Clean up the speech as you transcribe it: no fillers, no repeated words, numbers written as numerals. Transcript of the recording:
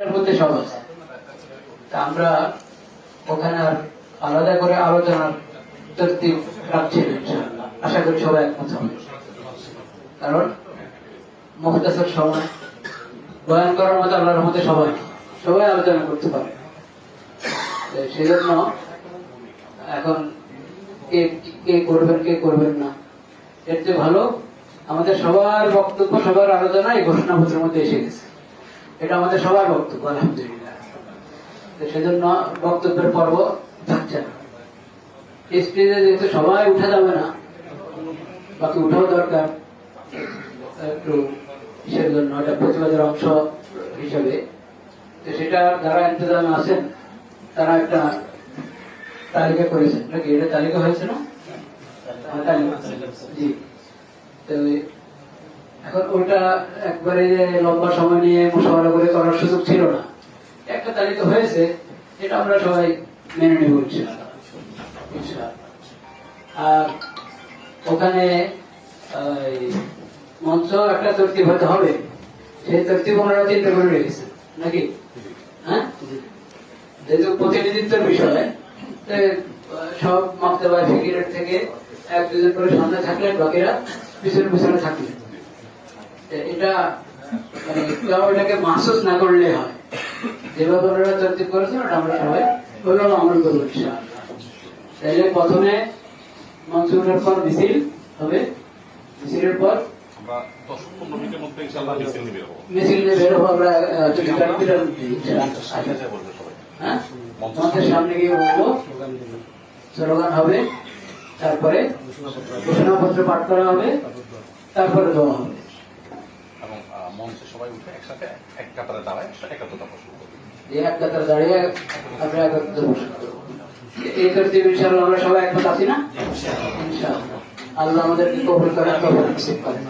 মধ্যে সব আছে। আমরা ওখানে আর আলাদা করে আলোচনার তরতিব রাখছি না, ইনশাআল্লাহ। আশা করি সবাই একমত হবে, কারণ মুখতাসার সময় বয়ান করার মতো আল্লাহর রহমতে সবাই আলোচনা করতে পারে। সেই জন্য এখন কে করবেন কে করবেন না, এর চেয়ে ভালো আমাদের সবার বক্তব্য, সবার আলোচনা এই ঘোষণাপত্রের মধ্যে এসে গেছে। এটা আমাদের সবার বক্তব্য, আলহামদুলিল্লাহ। সেজন্য বক্তব্যের পর্ব থাকছে না। স্টেজে যেহেতু সবাই উঠা যাবে না, বাকি উঠাও দরকার একটু, সেজন্য এটা প্রতিবাদের অংশ হিসেবে। সেটা যারা ইন্তজামে আছেন তারা একটা তালিকা করেছেন নাকি? এটা তালিকা হয়েছে না? জি। তো এখন ওটা একবারে লম্বা সময় নিয়ে মুশাওয়ারা করে করার সুযোগ ছিল না। একটা তালিকা হয়েছে, এটা আমরা সবাই মেনে নেব ইনশাআল্লাহ। আর ওখানে মঞ্চ একটা তরতিব হতে হবে, সেই তরতিব ওনারা চিন্তা করে রেখেছে নাকি? হ্যাঁ, যেহেতু প্রতিনিধিত্বের বিষয়, সব মাক্তাবা ফিকিরের থেকে এক দুজন করে সামনে থাকলে বাকিরা পিছনে থাকলে, এটা মানে কেউ এটাকে মাহসুস না করলে হয়। যেভাবে ওনারা তরতিব করেছেন ওটা আমরা সবাই ওইভাবে আমল করবো ইনশাআল্লাহ। তাইলে প্রথমে মঞ্চুরের পর মিছিল হবে, মিছিলের পর মিছিল নিয়ে বের হবো আমরা। হ্যাঁ, মঞ্চের সামনে গিয়ে বলবো, স্লোগান হবে, তারপরে ঘোষণাপত্র পাঠ করা হবে, তারপরে দেওয়া হবে। মঞ্চে সবাই উঠে একসাথে এক কাতারে দাঁড়ায় একাত্মতা পোষণ করবে। এক কাতারে দাঁড়িয়ে আমরা একাত্মতা পোষণ করবো। এই তরতিব ইনশাআল্লাহ আমরা সবাই একমত আছি না? ইনশাআল্লাহ আল্লাহ আমাদেরকে কবুল করেন, তৌফিক নসিব করেন।